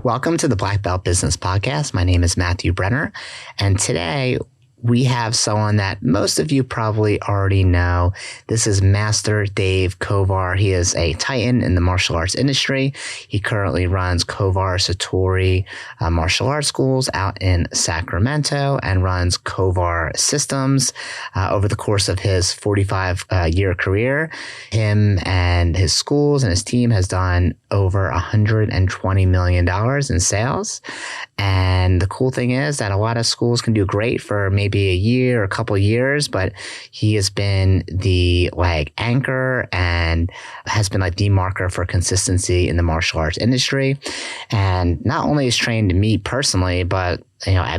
Welcome to the Black Belt Business Podcast. My name is Matthew Brenner, and today we have someone that most of you probably already know. This is Master Dave Kovar. He is a titan in the martial arts industry. He currently runs Kovar Satori martial arts schools out in Sacramento and runs Kovar Systems. Over the course of his 45-year career, him and his schools and his team has done over $120 million in sales. And the cool thing is that a lot of schools can do great for maybe a year or a couple of years, but he has been the anchor and has been the marker for consistency in the martial arts industry. And not only has trained me personally, but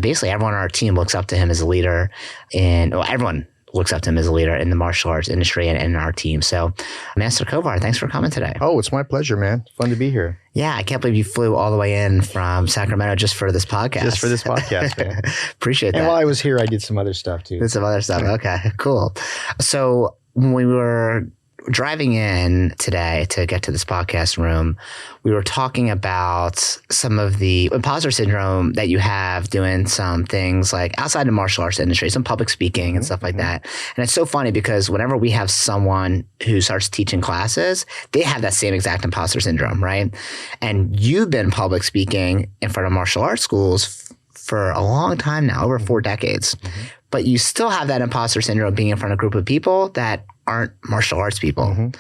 basically everyone on our team looks up to him as a leader everyone looks up to him as a leader in the martial arts industry and in our team. So, Master Kovar, thanks for coming today. Oh, it's my pleasure, man. Fun to be here. Yeah, I can't believe you flew all the way in from Sacramento just for this podcast. Just for this podcast, man. Appreciate that. And while I was here, I did some other stuff too. Okay, cool. So when we were driving in today to get to this podcast room, we were talking about some of the imposter syndrome that you have doing some things outside the martial arts industry, some public speaking and stuff like that. And it's so funny because whenever we have someone who starts teaching classes, they have that same exact imposter syndrome, right? And you've been public speaking in front of martial arts schools for a long time now, over 4 decades. But you still have that imposter syndrome being in front of a group of people that aren't martial arts people.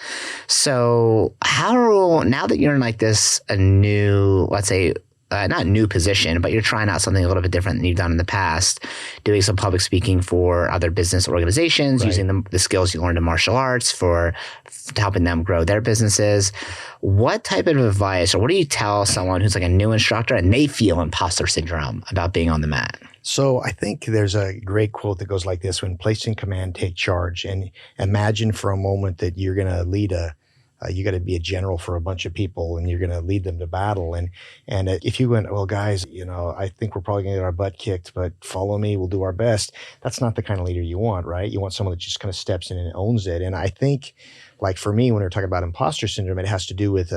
So now that you're in this a new, let's say, not new position, but you're trying out something a little bit different than you've done in the past, doing some public speaking for other business organizations, using the skills you learned in martial arts for helping them grow their businesses. What type of advice, or what do you tell someone who's a new instructor and they feel imposter syndrome about being on the mat? So I think there's a great quote that goes like this: when placed in command, take charge. And imagine for a moment that you're going to lead you got to be a general for a bunch of people and you're going to lead them to battle. And if you went, well, guys, I think we're probably going to get our butt kicked, but follow me, we'll do our best. That's not the kind of leader you want, right? You want someone that just kind of steps in and owns it. And I think, for me, when we're talking about imposter syndrome, it has to do with,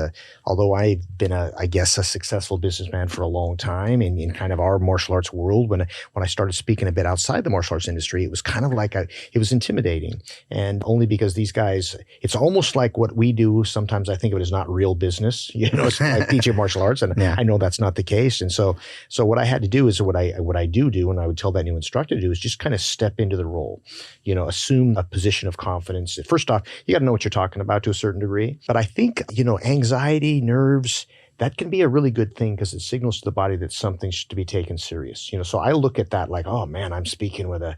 although I've been a successful businessman for a long time in kind of our martial arts world, when I started speaking a bit outside the martial arts industry, it was kind of it was intimidating. And only because these guys, it's almost like what we do. Sometimes I think of it as not real business, it's like teaching martial arts. And I know that's not the case. And so what I had to do is what I do, and I would tell that new instructor to do, is just kind of step into the role, assume a position of confidence. First off, you got to know what you're talking about to a certain degree. But I think, anxiety, nerves, that can be a really good thing because it signals to the body that something's to be taken serious. So I look at that oh man, I'm speaking with I'm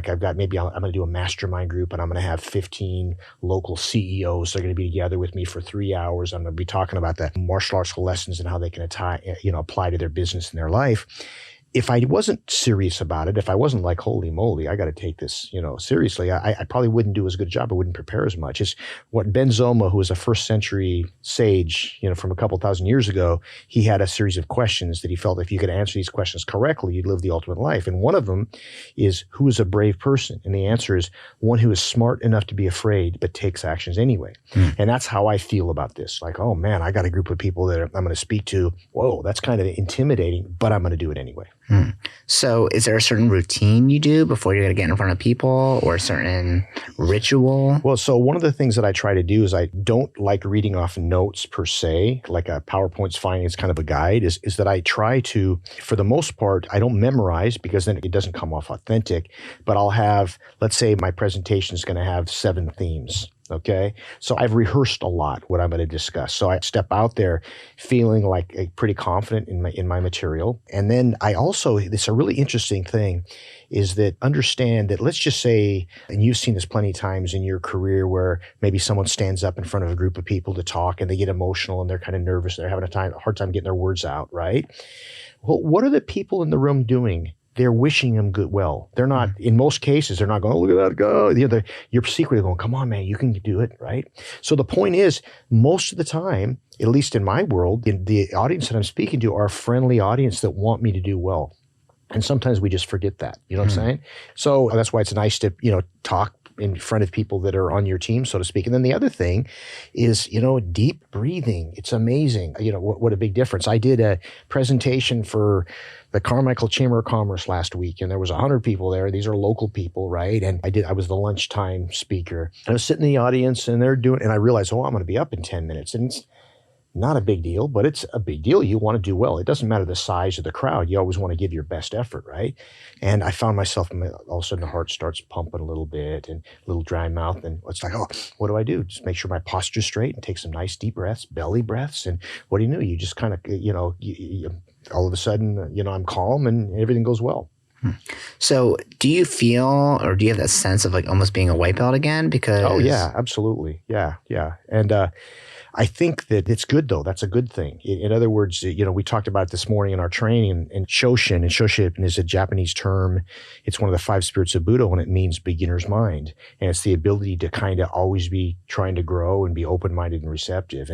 going to do a mastermind group and I'm going to have 15 local CEOs. They're going to be together with me for 3 hours. I'm going to be talking about the martial arts lessons and how they can apply to their business and their life. If I wasn't serious about it, if I wasn't holy moly, I got to take this, seriously, I probably wouldn't do as good a job. I wouldn't prepare as much. It's what Ben Zoma, who was a first century sage, from a couple thousand years ago, he had a series of questions that he felt if you could answer these questions correctly, you'd live the ultimate life. And one of them is, who is a brave person? And the answer is one who is smart enough to be afraid, but takes actions anyway. And that's how I feel about this. Oh man, I got a group of people that I'm going to speak to. Whoa, that's kind of intimidating, but I'm going to do it anyway. So is there a certain routine you do before you're going to get in front of people, or a certain ritual? Well, so one of the things that I try to do is I don't like reading off notes per se, like a PowerPoint's fine as kind of a guide, is that I try to, for the most part, I don't memorize because then it doesn't come off authentic, but I'll have, let's say my presentation is going to have 7 themes. Okay. So I've rehearsed a lot what I'm going to discuss. So I step out there feeling pretty confident in my material. And then I also, this is a really interesting thing, is that understand that, let's just say, and you've seen this plenty of times in your career, where maybe someone stands up in front of a group of people to talk and they get emotional and they're kind of nervous. They're having a hard time getting their words out, right? Well, what are the people in the room doing? They're wishing him good well. They're not, in most cases, they're not going, oh, look at that guy. You're secretly going, come on, man, you can do it, right? So the point is, most of the time, at least in my world, in the audience that I'm speaking to are a friendly audience that want me to do well. And sometimes we just forget that, you know what I'm saying? So that's why it's nice to, talk in front of people that are on your team, so to speak. And then the other thing is, deep breathing. It's amazing. What a big difference. I did a presentation for the Carmichael Chamber of Commerce last week, and there was 100 people there. These are local people, right? And I was the lunchtime speaker. I was sitting in the audience, and and I realized, I'm going to be up in 10 minutes. And it's not a big deal, but it's a big deal. You want to do well. It doesn't matter the size of the crowd. You always want to give your best effort, right? And I found myself, all of a sudden the heart starts pumping a little bit and a little dry mouth. And it's like, what do I do? Just make sure my posture's straight and take some nice deep breaths, belly breaths. And what do you know? You just kind of, all of a sudden, I'm calm and everything goes well. So do you feel, or do you have that sense of like almost being a white belt again? Because oh yeah, absolutely. Yeah. And I think that it's good though. That's a good thing. In other words, we talked about it this morning in our training, and Shoshin is a Japanese term. It's one of the 5 spirits of Buddha, and it means beginner's mind. And it's the ability to kind of always be trying to grow and be open-minded and receptive.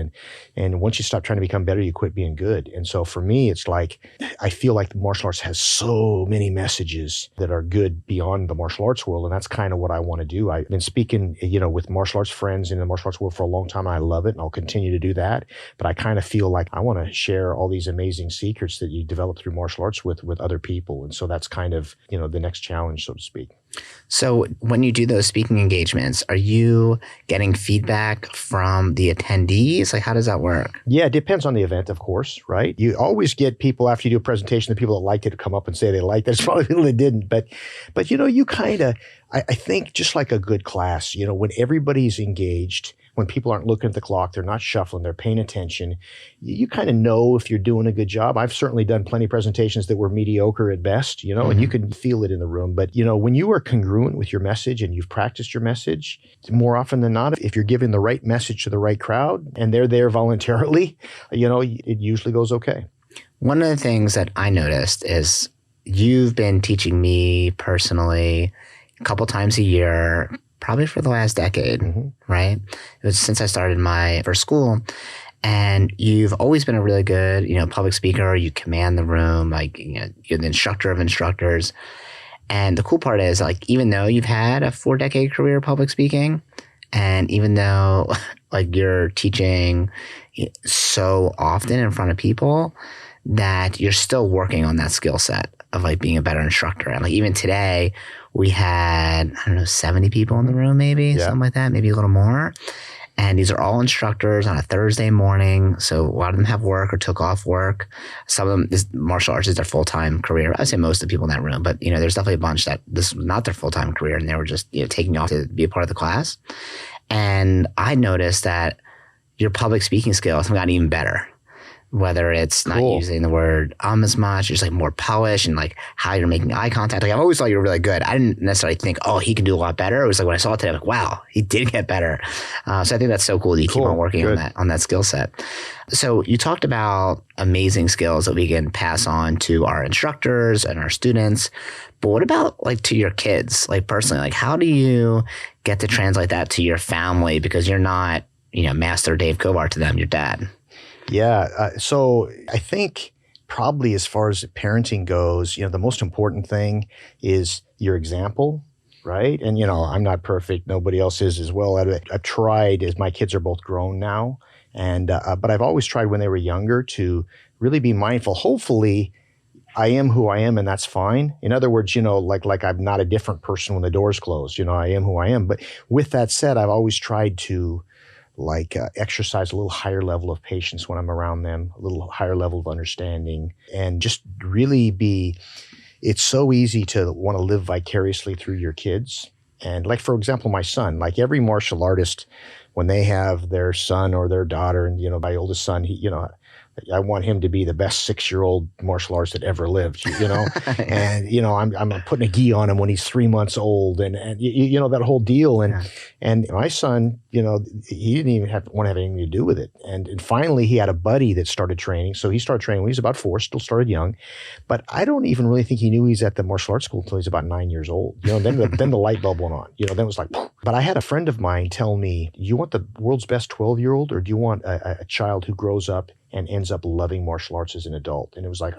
And once you stop trying to become better, you quit being good. And so for me, it's like, I feel like the martial arts has so many messages that are good beyond the martial arts world. And that's kind of what I want to do. I've been speaking, with martial arts friends in the martial arts world for a long time. And I love it. And I'll continue to do that. But I kind of feel like I want to share all these amazing secrets that you develop through martial arts with other people. And so that's kind of, the next challenge, so to speak. So when you do those speaking engagements, are you getting feedback from the attendees? Like, how does that work? Yeah, it depends on the event, of course, right? You always get people after you do a presentation, the people that liked it come up and say they liked it. There's probably people that didn't. But you kind of, I think just like a good class, when everybody's engaged, when people aren't looking at the clock, they're not shuffling, they're paying attention, you kind of know if you're doing a good job. I've certainly done plenty of presentations that were mediocre at best, and you can feel it in the room. But, when you are congruent with your message and you've practiced your message, more often than not, if you're giving the right message to the right crowd and they're there voluntarily, it usually goes okay. One of the things that I noticed is you've been teaching me personally a couple times a year, probably for the last decade, right? It was since I started my first school. And you've always been a really good, public speaker. You command the room, like, you're the instructor of instructors. And the cool part is, like, even though you've had a 4-decade career public speaking, and even though like you're teaching so often in front of people, that you're still working on that skill set of like being a better instructor. And like even today we had, 70 people in the room, maybe something like that, maybe a little more. And these are all instructors on a Thursday morning. So a lot of them have work or took off work. Some of them, martial arts is their full-time career. I'd say most of the people in that room, but there's definitely a bunch that this was not their full-time career and they were just, taking off to be a part of the class. And I noticed that your public speaking skills have gotten even better. Whether it's not using the word as much, just like more polish and like how you're making eye contact. Like I've always thought you were really good. I didn't necessarily think, he can do a lot better. It was like when I saw it today, I'm like, wow, he did get better. So I think that's so cool that you keep on working on that skill set. So you talked about amazing skills that we can pass on to our instructors and our students. But what about like to your kids? Like personally, like how do you get to translate that to your family? Because you're not, Master Dave Kovar to them, your dad. Yeah. So I think probably as far as parenting goes, the most important thing is your example, right? And, I'm not perfect. Nobody else is as well. I've tried, as my kids are both grown now, and but I've always tried when they were younger to really be mindful. Hopefully I am who I am and that's fine. In other words, like I'm not a different person when the door's closed. I am who I am. But with that said, I've always tried to exercise a little higher level of patience when I'm around them, a little higher level of understanding, and just really it's so easy to want to live vicariously through your kids. And like, for example, my son, like every martial artist, when they have their son or their daughter, and, my oldest son, I want him to be the best 6-year-old martial artist that ever lived, and, I'm putting a gi on him when he's 3 months old and that whole deal. And my son, he didn't even want to have anything to do with it. And finally he had a buddy that started training. So he started training when he was about 4, still started young, but I don't even really think he knew he was at the martial arts school until he was about 9 years old. Then the light bulb went on, then it was like, But I had a friend of mine tell me, you want the world's best 12-year-old, or do you want a child who grows up and ends up loving martial arts as an adult? And it was like,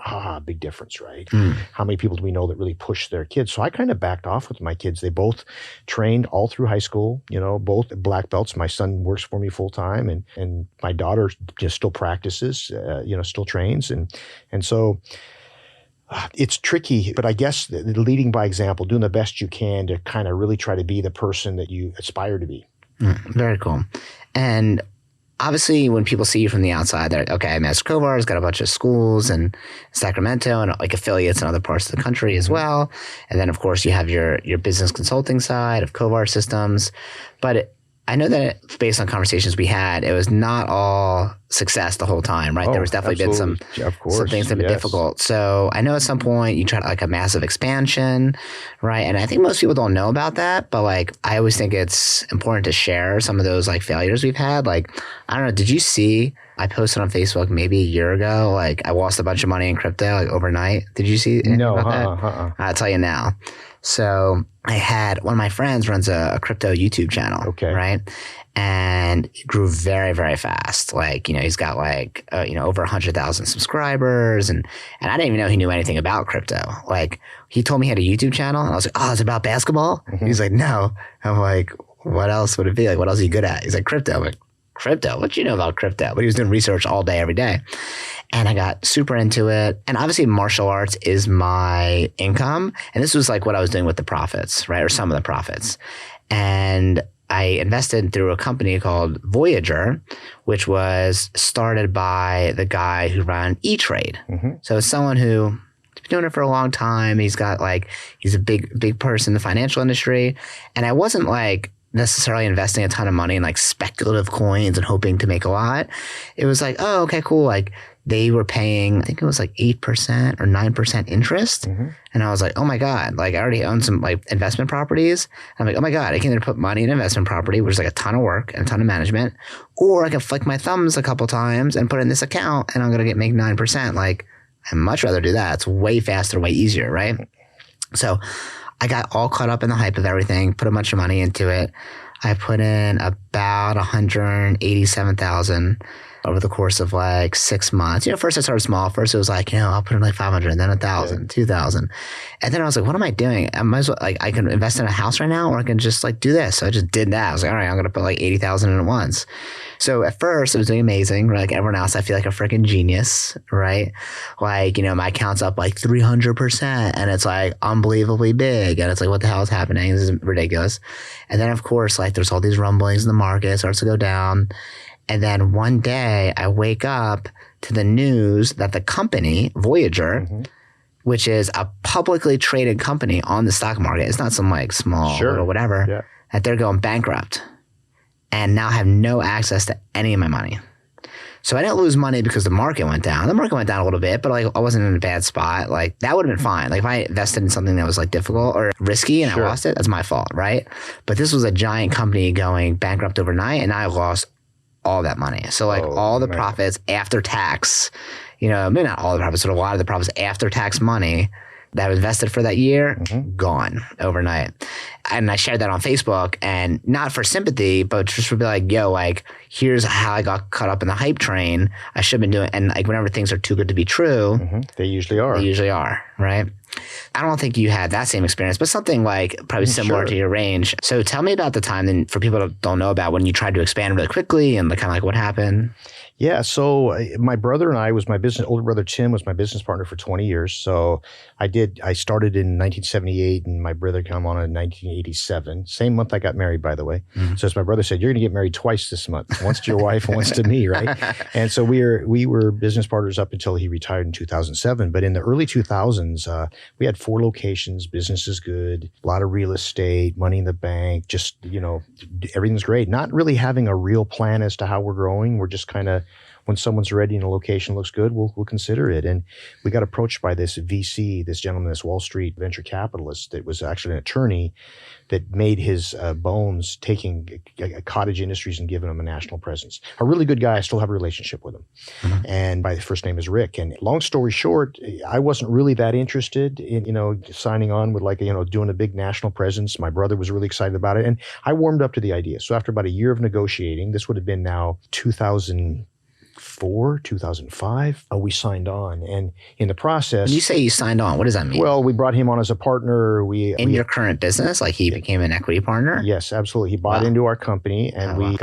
big difference, right? How many people do we know that really push their kids? So I kind of backed off with my kids. They both trained all through high school, both black belts. My son works for me full time, and my daughter just still practices, still trains. And so it's tricky, but I guess the leading by example, doing the best you can to kind of really try to be the person that you aspire to be. Very cool. And obviously, when people see you from the outside, they're like, okay, Master Kovar's got a bunch of schools in Sacramento and like affiliates in other parts of the country as well. And then, of course, you have your business consulting side of Kovar Systems. But I know that based on conversations we had, it was not all success the whole time, right? There was definitely been some things that have been difficult. So I know at some point you tried like a massive expansion, right? And I think most people don't know about that, but like I always think it's important to share some of those like failures we've had. Like, I don't know, did you see, I posted on Facebook maybe a year ago, like I lost a bunch of money in crypto like overnight. Did you see anything about that? I'll tell you now. So I had one of my friends runs a crypto YouTube channel, right? And it grew very, very fast. Like, he's got like, over 100,000 subscribers. And I didn't even know he knew anything about crypto. Like, he told me he had a YouTube channel and I was like, oh, is it about basketball? He's like, no. I'm like, what else would it be? Like, what else are you good at? He's like, crypto. I'm like, crypto? What do you know about crypto? But he was doing research all day, every day. And I got super into it. And obviously martial arts is my income. And this was like what I was doing with the profits, right? Or some of the profits. And I invested through a company called Voyager, which was started by the guy who ran E-Trade. So it's someone who's been doing it for a long time. He's a big person in the financial industry. And I wasn't like necessarily investing a ton of money in like speculative coins and hoping to make a lot. It was like, oh, okay, cool. Like they were paying, I think it was like 8% or 9% interest. And I was like, oh my God, like I already own some like investment properties. I'm like, oh my God, I can either put money in investment property, which is like a ton of work and a ton of management, or I can flick my thumbs a couple times and put in this account and I'm going to make 9%. Like I'd much rather do that. It's way faster, way easier, right? So I got all caught up in the hype of everything, put a bunch of money into it. I put in about 187,000 over the course of like 6 months. First I started small. First it was like, I'll put in like 500 and then 1,000, 2,000. And then I was like, what am I doing? I might as well, like, I can invest in a house right now or I can just like do this. So I just did that. I was like, all right, I'm going to put like 80,000 in at once. So at first it was doing amazing. Like everyone else, I feel like a freaking genius, right? Like, my account's up like 300% and it's like unbelievably big. And it's like, what the hell is happening? This is ridiculous. And then of course, like there's all these rumblings in the market, it starts to go down. And then one day I wake up to the news that the company, Voyager, which is a publicly traded company on the stock market, it's not some like small or whatever, that they're going bankrupt and now have no access to any of my money. So I didn't lose money because the market went down. The market went down a little bit, but like I wasn't in a bad spot. Like that would have been fine. Like if I invested in something that was like difficult or risky and I lost it, that's my fault, right? But this was a giant company going bankrupt overnight and I lost all that money. So like all the profits after tax, maybe not all the profits, but a lot of the profits after tax money that was invested for that year, gone overnight. And I shared that on Facebook, and not for sympathy, but just to be like, yo, like, here's how I got caught up in the hype train. I should have been doing, and like whenever things are too good to be true, they usually are. They usually are, right? I don't think you had that same experience, but something like probably similar to your range. So tell me about the time then for people that don't know about when you tried to expand really quickly and kind of like what happened. Yeah. So my brother and I older brother Tim was my business partner for 20 years. So I started in 1978 and my brother came on in 1987. Same month I got married, by the way. So as my brother said, you're going to get married twice this month. Once to your wife and once to me, right? And so we were business partners up until he retired in 2007. But in the early 2000s, we had 4 locations, business is good, a lot of real estate, money in the bank, just, everything's great. Not really having a real plan as to how we're growing. We're when someone's ready and a location looks good, we'll consider it. And we got approached by this VC, this gentleman, this Wall Street venture capitalist that was actually an attorney that made his bones taking cottage industries and giving them a national presence. A really good guy. I still have a relationship with him. Mm-hmm. And my first name is Rick. And long story short, I wasn't really that interested in, signing on with doing a big national presence. My brother was really excited about it. And I warmed up to the idea. So after about a year of negotiating, this would have been now 2005, we signed on. And in the process... When you say you signed on, what does that mean? Well, we brought him on as a partner. In your current business? Like he became an equity partner? Yes, absolutely. He bought into our company, and we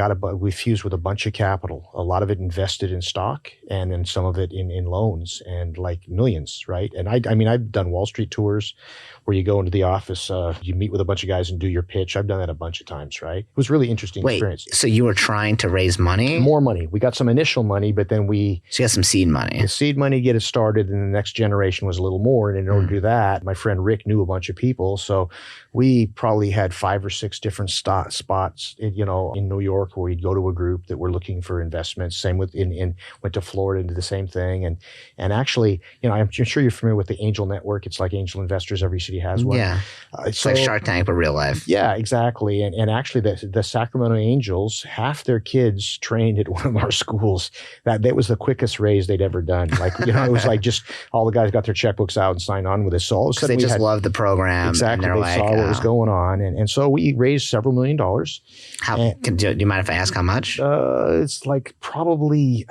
fused with a bunch of capital. A lot of it invested in stock, and then some of it in loans, and like millions, right? And I've done Wall Street tours where you go into the office, you meet with a bunch of guys and do your pitch. I've done that a bunch of times, right? It was really interesting experience. So you were trying to raise money? More money. We got some initial money, but then So you got some seed money. The seed money, get it started, and the next generation was a little more. And in order to do that, my friend Rick knew a bunch of people. So we probably had 5 or 6 different spots, in New York, where we'd go to a group that were looking for investments. Same with went to Florida and did the same thing. And actually, I'm sure you're familiar with the Angel Network. It's like Angel Investors. Every city has one. Yeah. It's like Shark Tank, but real life. Yeah, exactly. And actually, the Sacramento Angels, half their kids trained at one of our schools. That was the quickest raise they'd ever done. Like, it was like just all the guys got their checkbooks out and signed on with us. So all of a sudden they just loved the program. Exactly. They saw what was going on. And so we raised several $1 million. Do you mind if I ask how much? It's like probably...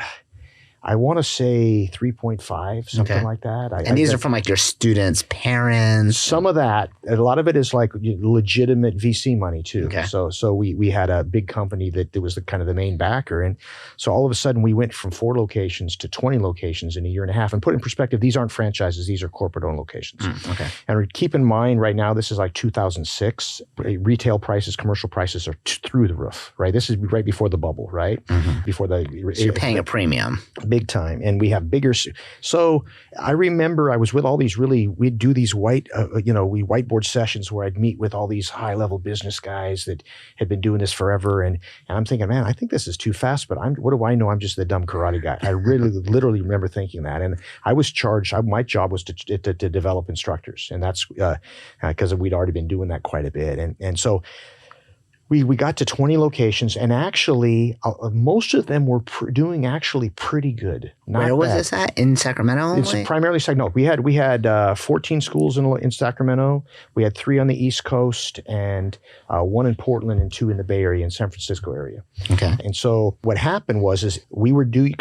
I want to say 3.5, something like that. And these are from like your students' parents? Some of that. A lot of it is like legitimate VC money too. Okay. So we had a big company that was kind of the main backer. And so all of a sudden we went from 4 locations to 20 locations in a year and a half. And put in perspective, these aren't franchises. These are corporate-owned locations. Okay. And keep in mind right now, this is like 2006. Retail prices, commercial prices are through the roof, right? This is right before the bubble, right? Mm-hmm. Before the... So you're paying a premium. Big time. And we have bigger. So I remember I was with all these we'd do these whiteboard sessions where I'd meet with all these high level business guys that had been doing this forever. And I'm thinking, man, I think this is too fast, but what do I know? I'm just the dumb karate guy. I really literally remember thinking that. And I was charged, my job was to develop instructors. And that's because we'd already been doing that quite a bit. And so we got to 20 locations, and actually, most of them were doing actually pretty good. Where was this at? In Sacramento only? It's primarily Sacramento. We had 14 schools in Sacramento. We had 3 on the East Coast, and 1 in Portland, and 2 in the Bay Area and San Francisco area. Okay. And so what happened was we were doing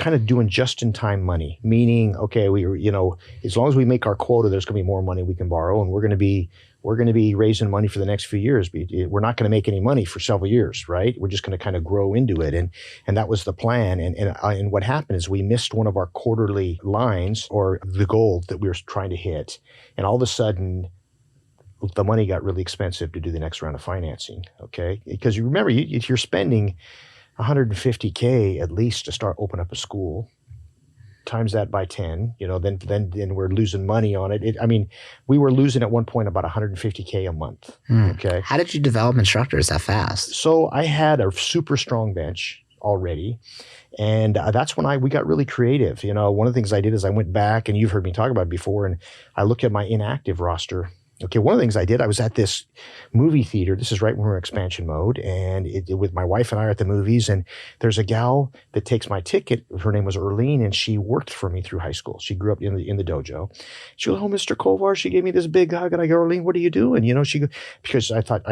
just-in-time money, meaning, okay, we were, as long as we make our quota, there's going to be more money we can borrow, and we're going to be raising money for the next few years. We're not going to make any money for several years, right? We're just going to kind of grow into it. And that was the plan. And what happened is we missed one of our quarterly lines, or the goal that we were trying to hit. And all of a sudden, the money got really expensive to do the next round of financing, okay? Because you remember, you're spending $150K at least to start open up a school. Times that by 10, then we're losing money on it. We were losing at one point about $150K a month. Okay. How did you develop instructors that fast? So I had a super strong bench already. And that's when we got really creative. One of the things I did is I went back, and you've heard me talk about it before, and I looked at my inactive roster. Okay, one of the things I did, I was at this movie theater. This is right when we were in expansion mode, and with my wife and I are at the movies, and there's a gal that takes my ticket. Her name was Erlene, and she worked for me through high school. She grew up in the dojo. She goes, "Oh, Mr. Kovar," she gave me this big hug, and I go, "Erlene, what are you doing?" Because I thought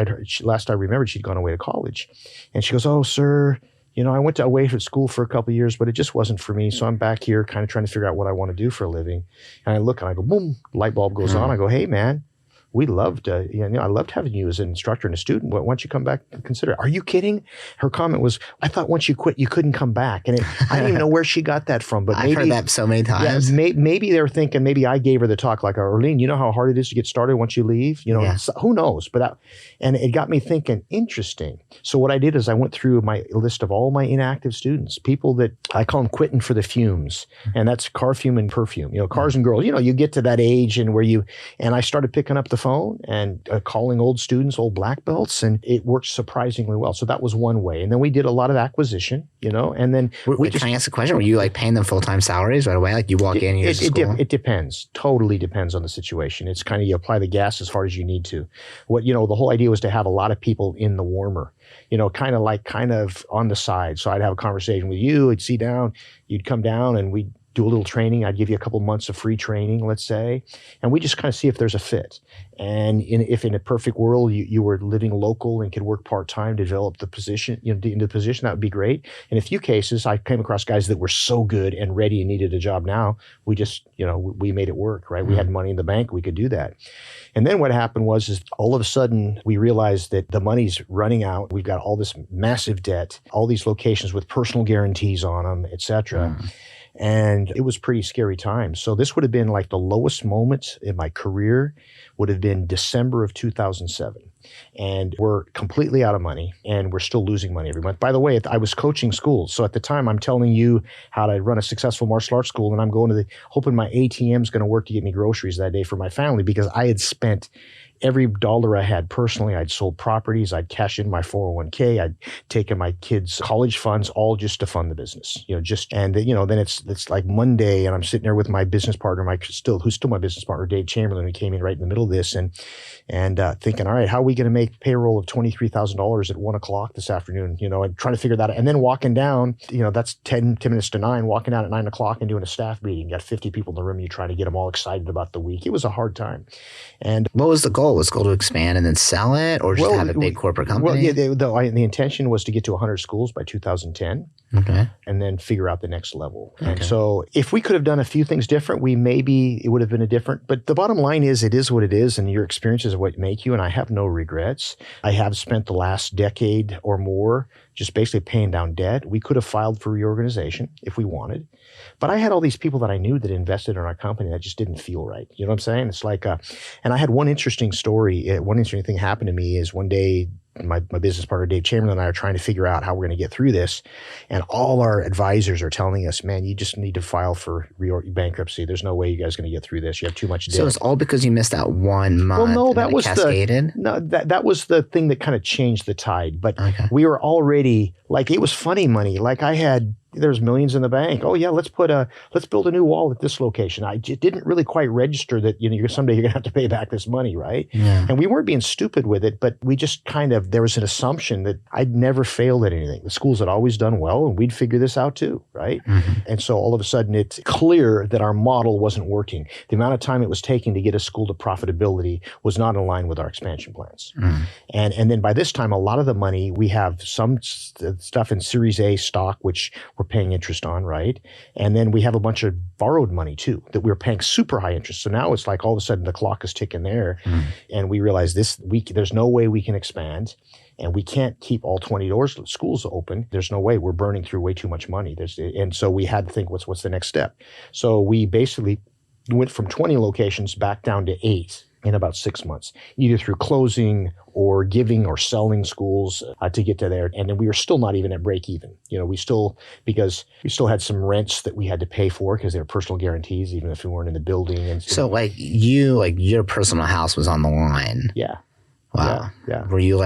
last I remembered she'd gone away to college, and she goes, "Oh, sir, I went away from school for a couple of years, but it just wasn't for me. So I'm back here kind of trying to figure out what I want to do for a living." And I look and I go, boom, light bulb goes on. I go, "Hey, man, we loved, I loved having you as an instructor and a student. Why don't you come back and consider it?" "Are you kidding?" Her comment was, "I thought once you quit, you couldn't come back." And I didn't even know where she got that from. But I've heard that so many times. Yeah, maybe they were thinking, maybe I gave her the talk like, "Arlene, you know how hard it is to get started once you leave?" Who knows? And it got me thinking, interesting. So what I did is I went through my list of all my inactive students, people that I call them quitting for the fumes. And that's car fume and perfume. Cars and girls, you get to that age and and I started picking up the phone and calling old students, old black belts, and it worked surprisingly well. So that was one way. And then we did a lot of acquisition, and then can I ask a question? Were you like paying them full-time salaries right away? Like you walk in, here's the school? It depends. Totally depends on the situation. It's kind of, you apply the gas as far as you need to. The whole idea was to have a lot of people in the warmer, kind of on the side. So I'd have a conversation with you, I'd sit down, you'd come down and we'd do a little training. I'd give you a couple months of free training, let's say, and we just kind of see if there's a fit. And if in a perfect world you were living local and could work part-time to develop the position, into the position, that would be great. In a few cases, I came across guys that were so good and ready and needed a job now. We just, we made it work, right? We had money in the bank. We could do that. And then what happened is all of a sudden we realized that the money's running out. We've got all this massive debt, all these locations with personal guarantees on them, et cetera. And it was pretty scary time. So this would have been like the lowest moment in my career would have been December of 2007. And we're completely out of money and we're still losing money every month. By the way, I was coaching schools. So at the time I'm telling you how to run a successful martial arts school, and I'm going hoping my ATM is going to work to get me groceries that day for my family, because I had spent every dollar I had personally. I'd sold properties. I'd cashed in my 401k. I'd taken my kids' college funds, all just to fund the business. Then it's like Monday, and I'm sitting there with my business partner, who's still my business partner, Dave Chamberlain, who came in right in the middle of this, and thinking, all right, how are we going to make payroll of $23,000 at 1:00 this afternoon? And trying to figure that out, and then walking down, that's 10 minutes to 9, walking down at 9:00 and doing a staff meeting. You got 50 people in the room. You're trying to get them all excited about the week. It was a hard time. And what was the goal? Was the goal to expand and then sell it, or just have a big corporate company? Well, the intention was to get to 100 schools by 2010. Okay. And then figure out the next level. Okay. And so if we could have done a few things different, it would have been a different, but the bottom line is it is what it is, and your experiences are what make you, and I have no regrets. I have spent the last decade or more just basically paying down debt. We could have filed for reorganization if we wanted, but I had all these people that I knew that invested in our company that just didn't feel right. You know what I'm saying? It's like, and I had one interesting story. One interesting thing happened to me is one day, my business partner, Dave Chamberlain, and I are trying to figure out how we're going to get through this. And all our advisors are telling us, man, you just need to file for bankruptcy. There's no way you guys are going to get through this. You have too much debt. So it's all because you missed that 1 month. Well, no, that was cascaded? that was the thing that kind of changed the tide. But we were already, like, it was funny money. Like there's millions in the bank. Oh yeah, let's build a new wall at this location. I didn't really quite register that, someday you're going to have to pay back this money, right? Yeah. And we weren't being stupid with it, but we just there was an assumption that I'd never failed at anything. The schools had always done well, and we'd figure this out too, right? Mm-hmm. And so all of a sudden it's clear that our model wasn't working. The amount of time it was taking to get a school to profitability was not in line with our expansion plans. Mm. And then by this time, a lot of the money, we have some stuff in Series A stock, which we're paying interest on, right? And then we have a bunch of borrowed money too that we're paying super high interest. So now it's like all of a sudden the clock is ticking there, and we realize there's no way we can expand, and we can't keep all 20 schools open. There's no way. We're burning through way too much money. And so we had to think, what's the next step? So we basically went from 20 locations back down to 8 in about 6 months, either through closing or giving or selling schools to get to there. And then we were still not even at break even. Because we still had some rents that we had to pay for because they were personal guarantees, even if we weren't in the building. And so your personal house was on the line. Yeah. Wow. Yeah. Were you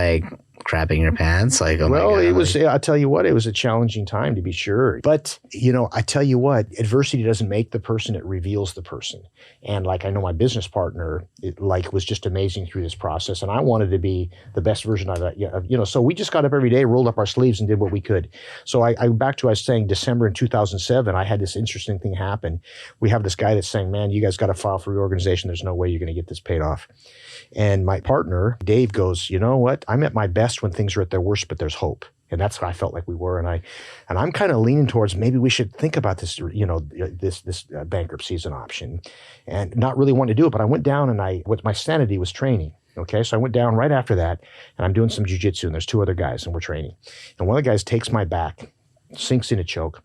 crapping your pants? My God. It was, I tell you what, it was a challenging time to be sure. But, I tell you what, adversity doesn't make the person, it reveals the person. And I know my business partner, was just amazing through this process. And I wanted to be the best version of that. So we just got up every day, rolled up our sleeves and did what we could. So I was saying December in 2007, I had this interesting thing happen. We have this guy that's saying, man, you guys got to file for reorganization. There's no way you're going to get this paid off. And my partner, Dave, goes, you know what? I'm at my best when things are at their worst, but there's hope. And that's what I felt like we were. And I'm kind of leaning towards maybe we should think about this, this bankruptcy as an option, and not really wanting to do it. But I went down and what my sanity was training. Okay. So I went down right after that, and I'm doing some jujitsu, and there's 2 other guys, and we're training. And one of the guys takes my back, sinks in a choke.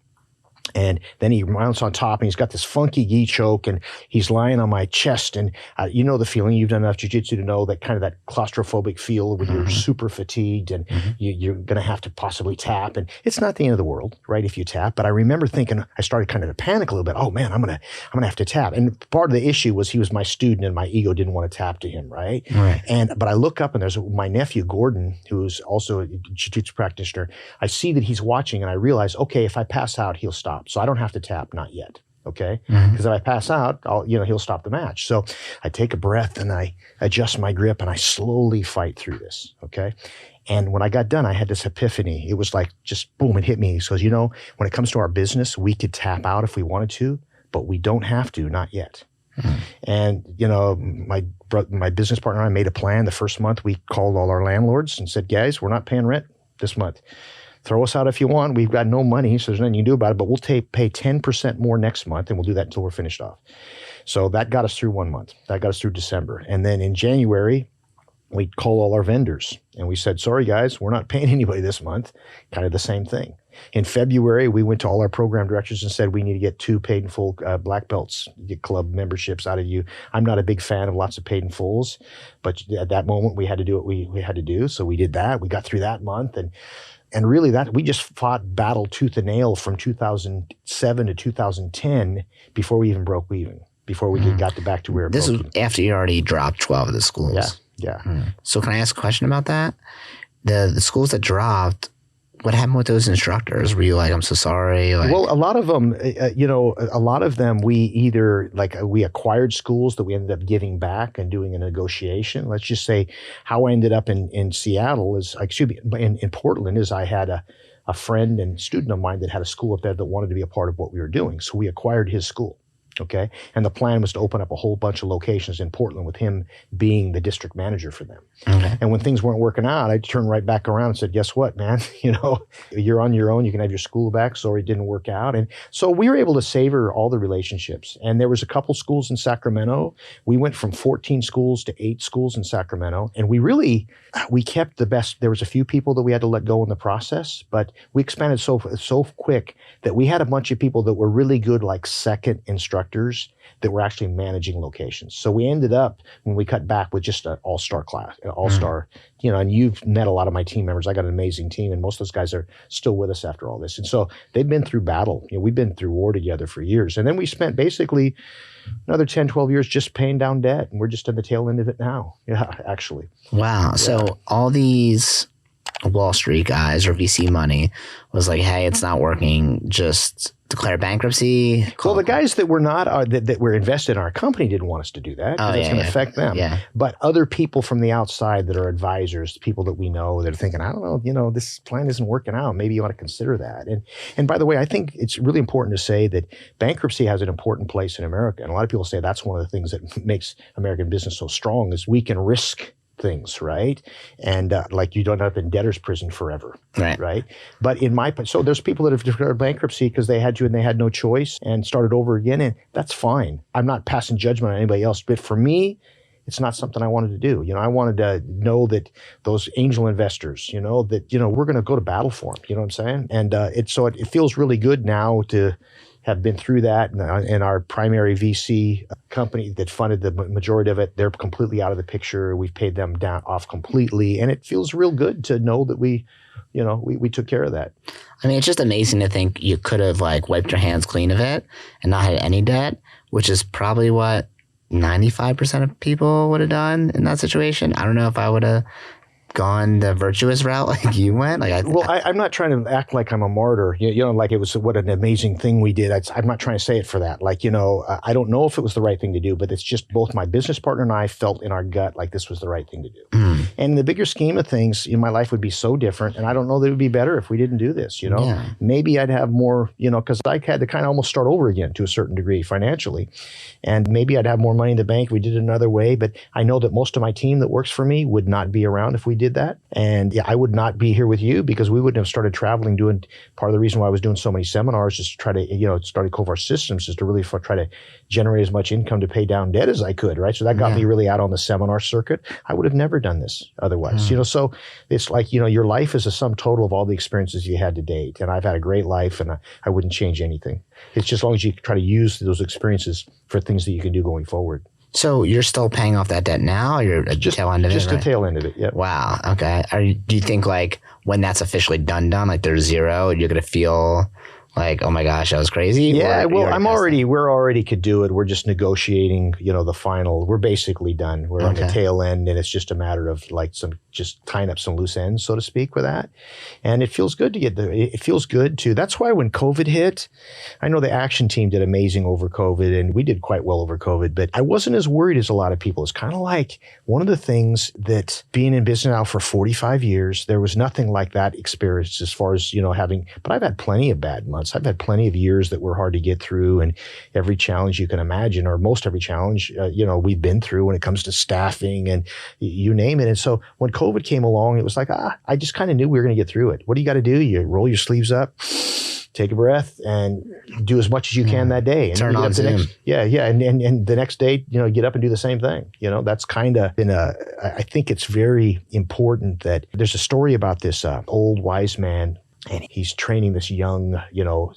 And then he mounts on top and he's got this funky gi choke and he's lying on my chest. And you know the feeling, you've done enough jiu-jitsu to know that kind of that claustrophobic feel when you're super fatigued and you're going to have to possibly tap. And it's not the end of the world, right, if you tap. But I remember thinking, I started kind of to panic a little bit. Oh man, I'm going to have to tap. And part of the issue was he was my student and my ego didn't want to tap to him, right? But I look up and there's my nephew, Gordon, who's also a jiu-jitsu practitioner. I see that he's watching and I realize, okay, if I pass out, he'll stop. So I don't have to tap, not yet. Okay. Because if I pass out, he'll stop the match. So I take a breath and I adjust my grip and I slowly fight through this. Okay. And when I got done, I had this epiphany. It was like just boom, it hit me. He says, when it comes to our business, we could tap out if we wanted to, but we don't have to, not yet. And, my business partner and I made a plan. The first month we called all our landlords and said, guys, we're not paying rent this month. Throw us out if you want. We've got no money, so there's nothing you can do about it, but we'll pay 10% more next month, and we'll do that until we're finished off. So that got us through 1 month. That got us through December. And then in January, we called all our vendors, and we said, sorry, guys, we're not paying anybody this month. Kind of the same thing. In February, we went to all our program directors and said, we need to get 2 paid in full black belts, get club memberships out of you. I'm not a big fan of lots of paid in fulls, but at that moment, we had to do what we had to do. So we did that. We got through that month. And really that we just fought battle tooth and nail from 2007 to 2010 before we even broke even, before we got back to where this was after you already dropped 12 of the schools. Yeah. So can I ask a question about that? The schools that dropped, what happened with those instructors? Were you like, I'm so sorry? Well, a lot of them, we acquired schools that we ended up giving back and doing a negotiation. Let's just say how I ended up in Seattle in Portland is I had a friend and student of mine that had a school up there that wanted to be a part of what we were doing. So we acquired his school. Okay. And the plan was to open up a whole bunch of locations in Portland with him being the district manager for them. Okay. And when things weren't working out, I turned right back around and said, guess what, man? You're on your own. You can have your school back. Sorry, it didn't work out. And so we were able to savor all the relationships. And there was a couple schools in Sacramento. We went from 14 schools to 8 schools in Sacramento. And we kept the best. There was a few people that we had to let go in the process, but we expanded so quick that we had a bunch of people that were really good, like second instructors that were actually managing locations. So we ended up, when we cut back, with just an all-star class, and you've met a lot of my team members. I got an amazing team, and most of those guys are still with us after all this. And so they've been through battle. We've been through war together for years. And then we spent basically another 10, 12 years just paying down debt, and we're just at the tail end of it now. Yeah, actually. Wow. Yeah. So all these Wall Street guys or VC money was like, hey, it's not working, just declare bankruptcy. Well, the guys that were not that were invested in our company didn't want us to do that because it's going to affect them. Yeah. But other people from the outside that are advisors, people that we know that are thinking, I don't know, this plan isn't working out. Maybe you ought to consider that. And by the way, I think it's really important to say that bankruptcy has an important place in America. And a lot of people say that's one of the things that makes American business so strong is we can risk things, right? And like you don't end up in debtor's prison forever, right? But so there's people that have declared bankruptcy because they had to and they had no choice and started over again, and that's fine. I'm not passing judgment on anybody else, but for me, it's not something I wanted to do. I wanted to know that those angel investors, that we're going to go to battle for them. You know what I'm saying? And it feels really good now to have been through that, and our primary VC company that funded the majority of it, they're completely out of the picture. We've paid them off completely, and it feels real good to know that we took care of that. I mean, it's just amazing to think you could have wiped your hands clean of it and not had any debt, which is probably what 95% of people would have done in that situation. I don't know if I would have gone the virtuous route like you went. I'm not trying to act like I'm a martyr, like it was what an amazing thing we did. I'm not trying to say it for that. I don't know if it was the right thing to do, but it's just both my business partner and I felt in our gut like this was the right thing to do. And in the bigger scheme of things, my life would be so different. And I don't know that it would be better if we didn't do this, Yeah. Maybe I'd have more, because I had to kind of almost start over again to a certain degree financially. And maybe I'd have more money in the bank if we did it another way. But I know that most of my team that works for me would not be around if we did that. And yeah, I would not be here with you because we wouldn't have started traveling doing, part of the reason why I was doing so many seminars is to try to, started Kovar Systems is to really try to generate as much income to pay down debt as I could, right? So that got me really out on the seminar circuit. I would have never done this otherwise, so it's like, your life is a sum total of all the experiences you had to date. And I've had a great life and I wouldn't change anything. It's just as long as you try to use those experiences for things that you can do going forward. So you're still paying off that debt now? Or you're at the tail end of it? Just the tail end of it, yeah. Wow, okay. Do you think like when that's officially done, like there's zero, you're going to feel like, oh my gosh, that was crazy? Yeah, well, we're already could do it. We're just negotiating, the final. We're basically done. We're on the tail end, and it's just a matter of like just tying up some loose ends, so to speak, with that. And it feels good to it feels good to, that's why when COVID hit, I know the action team did amazing over COVID, and we did quite well over COVID, but I wasn't as worried as a lot of people. It's kind of like one of the things that being in business now for 45 years, there was nothing like that experience as far as, but I've had plenty of bad months. I've had plenty of years that were hard to get through, and every challenge you can imagine, or most every challenge, we've been through when it comes to staffing and you name it. And so when COVID came along, it was like, I just kind of knew we were going to get through it. What do you got to do? You roll your sleeves up, take a breath, and do as much as you can that day. And turn on Zoom. And the next day, get up and do the same thing. That's kind of been I think it's very important that there's a story about this old wise man. And he's training this young,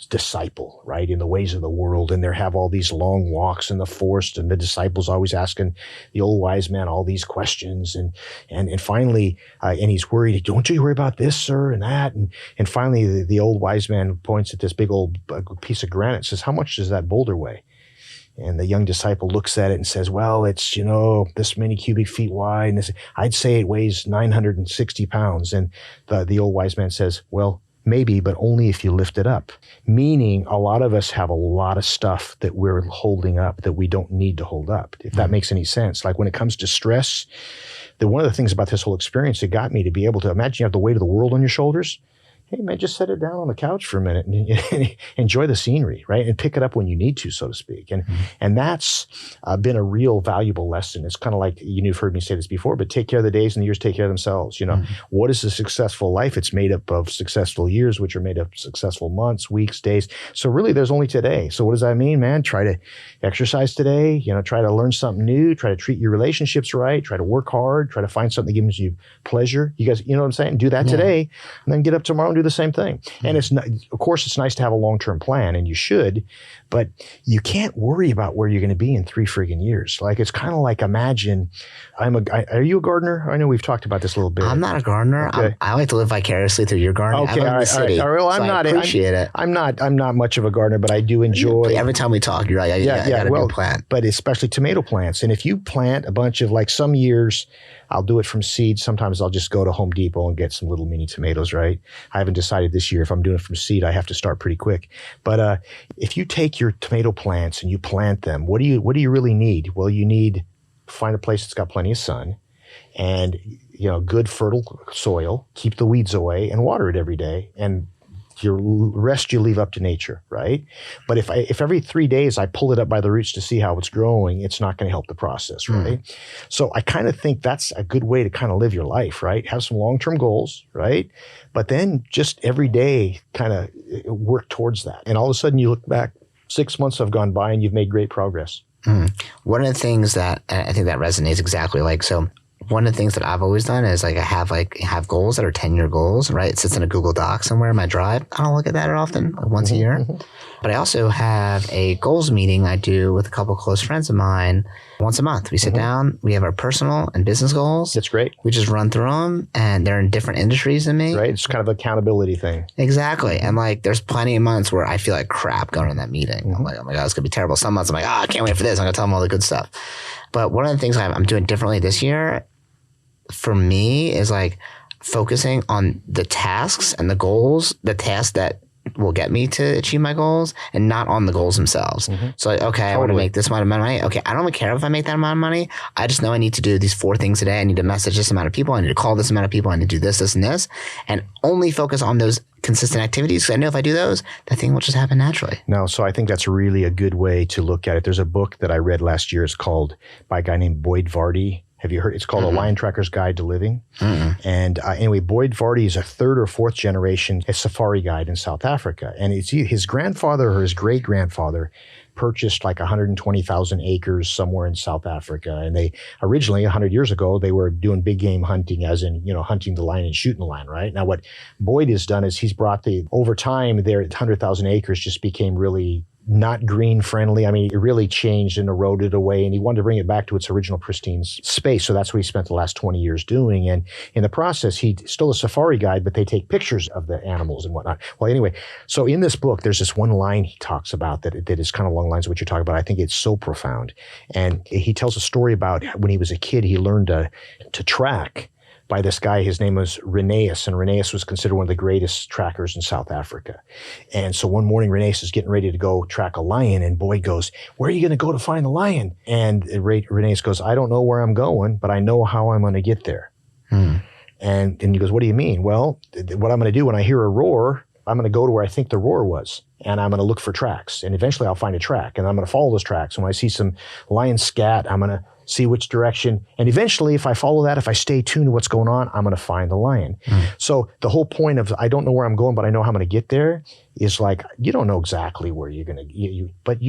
disciple, right, in the ways of the world. And they have all these long walks in the forest, and the disciple's always asking the old wise man all these questions. And finally, and he's worried, don't you worry about this, sir, and that. And finally, the old wise man points at this big old piece of granite and says, how much does that boulder weigh? And the young disciple looks at it and says, well, it's, this many cubic feet wide. And I'd say it weighs 960 pounds. And the old wise man says, well, maybe, but only if you lift it up. Meaning a lot of us have a lot of stuff that we're holding up that we don't need to hold up, if that makes any sense. Like when it comes to stress, one of the things about this whole experience that got me to be able to imagine you have the weight of the world on your shoulders. Hey, man, just set it down on the couch for a minute and enjoy the scenery, right? And pick it up when you need to, so to speak. And that's been a real valuable lesson. It's kind of like, you've heard me say this before, but take care of the days and the years take care of themselves. What is a successful life? It's made up of successful years, which are made up of successful months, weeks, days. So really, there's only today. So what does that mean, man? Try to exercise today, try to learn something new, try to treat your relationships right, try to work hard, try to find something that gives you pleasure. You guys, you know what I'm saying? Do that today, and then get up tomorrow and do the same thing. And it's not, of course, it's nice to have a long-term plan, and you should, but you can't worry about where you're going to be in 3 friggin' years. Like, it's kind of like, imagine, are you a gardener? I know we've talked about this a little bit. I'm not a gardener. Okay. I like to live vicariously through your gardening. Okay, I live in the city. All right. Well, I appreciate it. I'm not much of a gardener, but I do enjoy. Every time we talk, you're like, I got a new plant. But especially tomato plants. And if you plant a bunch of, like, some years, I'll do it from seed. Sometimes I'll just go to Home Depot and get some little mini tomatoes, right? I haven't decided this year if I'm doing it from seed. I have to start pretty quick. But if you take your tomato plants and you plant them, what do you really need? Well, you need to find a place that's got plenty of sun and good fertile soil, keep the weeds away, and water it every day. And your rest you leave up to nature, right? But if every 3 days I pull it up by the roots to see how it's growing, it's not going to help the process, right? So I kind of think that's a good way to kind of live your life, right? Have some long-term goals, right? But then just every day kind of work towards that. And all of a sudden you look back, 6 months have gone by and you've made great progress. One of the things that I think that resonates exactly so one of the things that I've always done is I have goals that are 10-year goals, right? It sits in a Google Doc somewhere in my drive. I don't look at that often, like once a year. But I also have a goals meeting I do with a couple of close friends of mine once a month. We sit down, we have our personal and business goals. That's great. We just run through them, and they're in different industries than me. Right. It's kind of an accountability thing. Exactly. And there's plenty of months where I feel like crap going to that meeting. I'm like, oh my God, it's going to be terrible. Some months I'm like, I can't wait for this. I'm going to tell them all the good stuff. But one of the things I'm doing differently this year for me is focusing on the tasks and the goals, the tasks that will get me to achieve my goals, and not on the goals themselves. So I want to make this amount of money. Okay, I don't really care if I make that amount of money. I just know I need to do these 4 things a day. I need to message this amount of people. I need to call this amount of people. I need to do this, this, and this, and only focus on those consistent activities. Because I know if I do those, that thing will just happen naturally. No, so I think that's really a good way to look at it. There's a book that I read last year. It's called by a guy named Boyd Vardy. Have you heard? It's called A Lion Tracker's Guide to Living. Mm-mm. And anyway, Boyd Vardy is a third or fourth generation safari guide in South Africa. And it's his grandfather or his great-grandfather purchased like 120,000 acres somewhere in South Africa. And they originally, 100 years ago, they were doing big game hunting, as in, hunting the lion and shooting the lion, right? Now, what Boyd has done is he's brought over time, their 100,000 acres just became really not green friendly. I mean, it really changed and eroded away, and he wanted to bring it back to its original pristine space. So that's what he spent the last 20 years doing. And in the process, he's still a safari guide, but they take pictures of the animals and whatnot. Well, anyway, so in this book, there's this one line he talks about that is kind of along the lines of what you're talking about. I think it's so profound. And he tells a story about when he was a kid, he learned to track by this guy. His name was Rheneas, and Rheneas was considered one of the greatest trackers in South Africa. And so one morning, Rheneas is getting ready to go track a lion, and Boyd goes, "Where are you going to go to find the lion?" And Rheneas goes, "I don't know where I'm going, but I know how I'm going to get there." And he goes, "What do you mean?" "Well, what I'm going to do when I hear a roar, I'm going to go to where I think the roar was, and I'm going to look for tracks. And eventually I'll find a track, and I'm going to follow those tracks. And when I see some lion scat, I'm going to see which direction. And eventually, if I follow that, if I stay tuned to what's going on, I'm going to find the lion." So the whole point of, I don't know where I'm going, but I know how I'm going to get there, is like, you don't know exactly where you're going to, but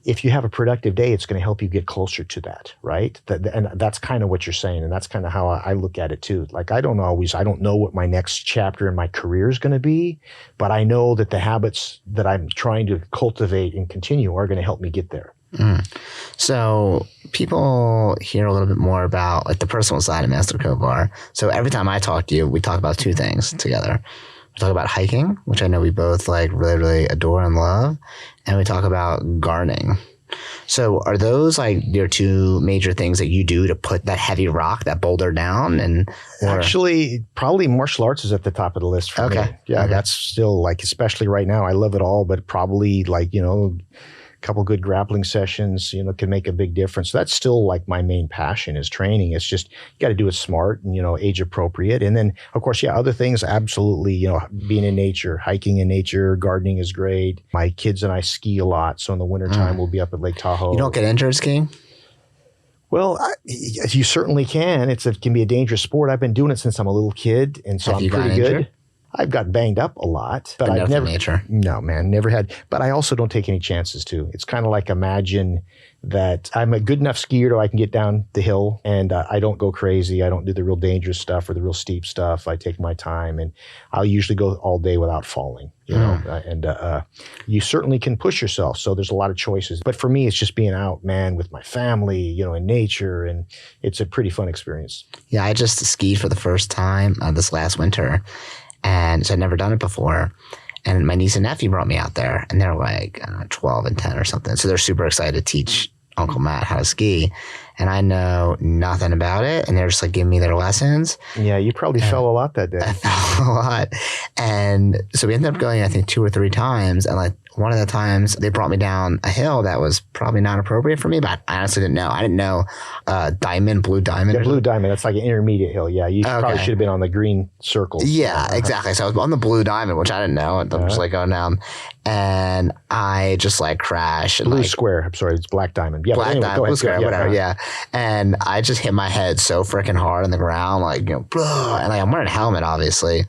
if you have a productive day, it's going to help you get closer to that, right? And that's kind of what you're saying. And that's kind of how I look at it too. Like, I don't know what my next chapter in my career is going to be, but I know that the habits that I'm trying to cultivate and continue are going to help me get there. So people hear a little bit more about like the personal side of Master Kovar. So every time I talk to you, we talk about two things together. We talk about hiking, which I know we both like really, really adore and love. And we talk about gardening. So are those like your two major things that you do to put that heavy rock, that boulder down? Actually, probably martial arts is at the top of the list for me. Yeah, that's still like, especially right now, I love it all, but probably like, couple good grappling sessions, can make a big difference. So that's still like my main passion is training. It's just, you got to do it smart and, age appropriate. And then of course, other things, absolutely, being in nature, hiking in nature, gardening is great. My kids and I ski a lot. So in the wintertime, we'll be up at Lake Tahoe. You don't get injured skiing? Well, you certainly can. It can be a dangerous sport. I've been doing it since I'm a little kid. And so I'm pretty good. I've got banged up a lot, but I've never, no, man, never had, but I also don't take any chances too. It's kind of like, imagine that I'm a good enough skier so I can get down the hill and I don't go crazy. I don't do the real dangerous stuff or the real steep stuff. I take my time and I'll usually go all day without falling, and you certainly can push yourself. So there's a lot of choices, but for me, it's just being out, man, with my family, in nature, and it's a pretty fun experience. Yeah. I just skied for the first time this last winter. And so I'd never done it before. And my niece and nephew brought me out there, and they're like 12 and 10 or something. So they're super excited to teach Uncle Matt how to ski. And I know nothing about it. And they're just like giving me their lessons. Yeah, you probably fell a lot that day. I fell a lot. And so we ended up going, I think, 2 or 3 times. And like one of the times they brought me down a hill that was probably not appropriate for me, but I honestly didn't know. I didn't know Blue Diamond. Yeah, Blue Diamond. That's like an intermediate hill. Yeah, you probably should have been on the green circle. Yeah, exactly. So I was on the Blue Diamond, which I didn't know. I'm just like going down. And I just like crashed. And Blue Square. I'm sorry, it's Black Diamond. Yeah, Black Diamond, Blue Square, whatever. Yeah. And I just hit my head so freaking hard on the ground, like, and like I'm wearing a helmet, obviously.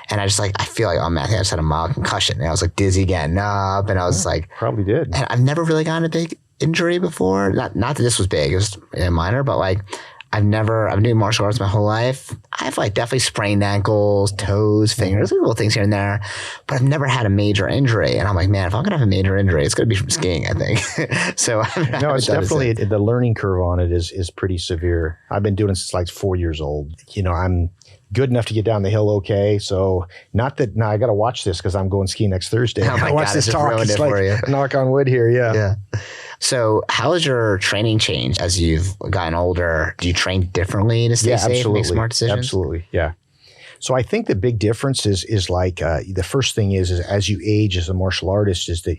And I just like, I feel like, oh man, I think I just had a mild concussion. And I was like dizzy getting up, and I was like, probably did. And I've never really gotten a big injury before. Not that this was big, it was minor, but like I've been doing martial arts my whole life. I've like definitely sprained ankles, toes, fingers, little things here and there, but I've never had a major injury. And I'm like, man, if I'm going to have a major injury, it's going to be from skiing, I think. So no, it's definitely, the learning curve on it is pretty severe. I've been doing it since like 4 years old. I'm good enough to get down the hill okay. So not that, now I got to watch this because I'm going skiing next Thursday. Oh my God, watch this talk. It's like, for you. Knock on wood here, yeah. So how has your training changed as you've gotten older? Do you train differently to stay safe and make smart decisions? Absolutely, yeah. So I think the big difference is like the first thing is as you age as a martial artist is that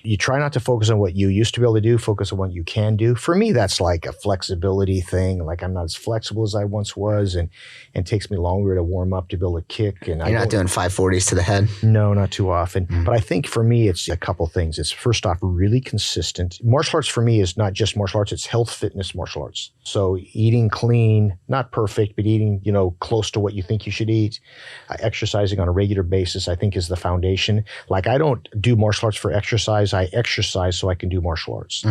you try not to focus on what you used to be able to do, focus on what you can do. For me, that's like a flexibility thing. Like I'm not as flexible as I once was, and it takes me longer to warm up to be able to kick. And You're not doing 540s to the head? No, not too often. But I think for me, it's a couple things. It's first off, really consistent. Martial arts for me is not just martial arts, it's health, fitness, martial arts. So eating clean, not perfect, but eating, close to what you think you should eat. Exercising on a regular basis, I think is the foundation. Like I don't do martial arts for exercise. I exercise so I can do martial arts.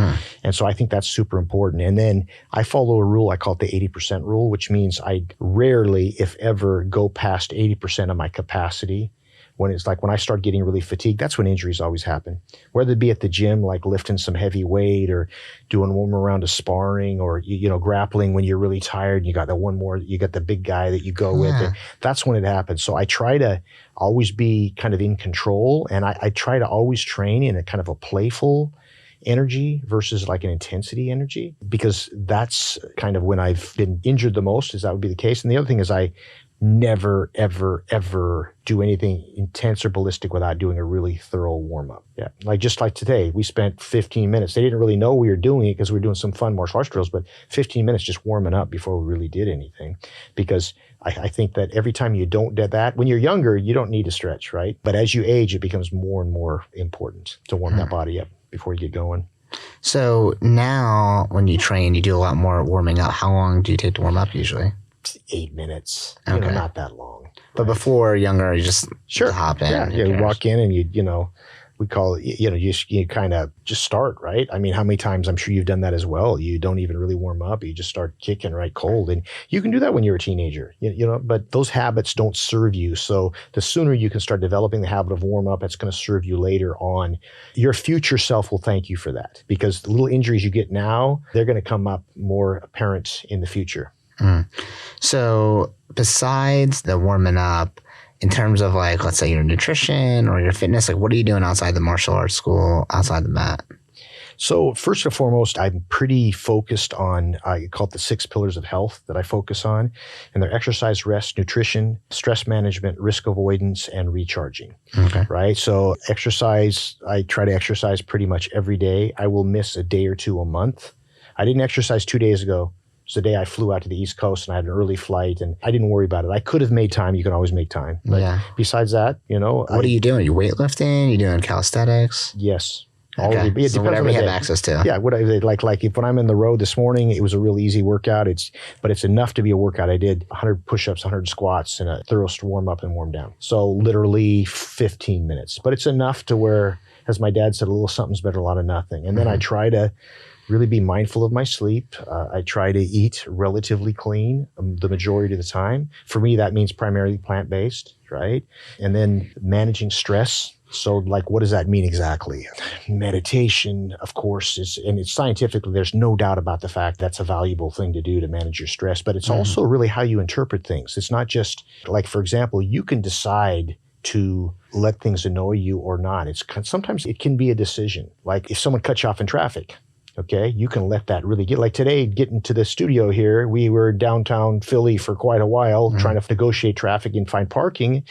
And so I think that's super important. And then I follow a rule, I call it the 80% rule, which means I rarely, if ever, go past 80% of my capacity. When I start getting really fatigued, that's when injuries always happen. Whether it be at the gym, like lifting some heavy weight or doing one more round of sparring or, grappling when you're really tired, you got the big guy that you go with. And that's when it happens. So I try to always be kind of in control, and I try to always train in a kind of a playful energy versus like an intensity energy, because that's kind of when I've been injured the most, is that would be the case. And the other thing is I never, ever, ever do anything intense or ballistic without doing a really thorough warm-up. Yeah. Just like today, we spent 15 minutes. They didn't really know we were doing it because we were doing some fun martial arts drills, but 15 minutes just warming up before we really did anything. Because I think that every time you don't do that, when you're younger, you don't need to stretch, right? But as you age, it becomes more and more important to warm that body up before you get going. So now when you train, you do a lot more warming up. How long do you take to warm up usually? 8 minutes, okay. Not that long. But before younger, you just hop in. Yeah, you walk in and we call it, you kind of just start, right? I mean, how many times, I'm sure you've done that as well. You don't even really warm up. You just start kicking right cold. And you can do that when you're a teenager, but those habits don't serve you. So the sooner you can start developing the habit of warm up, it's going to serve you later on. Your future self will thank you for that, because the little injuries you get now, they're going to come up more apparent in the future. So besides the warming up, in terms of like, let's say your nutrition or your fitness, like what are you doing outside the martial arts school, outside the mat? So first and foremost, I'm pretty focused on, I call it the 6 pillars of health that I focus on. And they're exercise, rest, nutrition, stress management, risk avoidance, and recharging. Okay. Right? So exercise, I try to exercise pretty much every day. I will miss a day or two a month. I didn't exercise 2 days ago. It's the day I flew out to the East Coast and I had an early flight, and I didn't worry about it. I could have made time. You can always make time. But besides that, What are you doing? Are you weightlifting? You doing calisthenics? Yes. Okay. So whatever you have access to. Yeah. Like if when I'm in the road this morning, it was a real easy workout. But it's enough to be a workout. I did 100 push-ups, 100 squats, and a thorough warm up and warm down. So literally 15 minutes. But it's enough to where, as my dad said, a little something's better than a lot of nothing. And then I try to really be mindful of my sleep. I try to eat relatively clean the majority of the time. For me, that means primarily plant-based, right? And then managing stress. So like, what does that mean exactly? Meditation, of course, it's scientifically, there's no doubt about the fact that's a valuable thing to do to manage your stress, but it's also really how you interpret things. It's not just like, for example, you can decide to let things annoy you or not. Sometimes it can be a decision. Like if someone cuts you off in traffic, okay, you can let that really get, like today, getting to the studio here, we were downtown Philly for quite a while trying to negotiate traffic and find parking,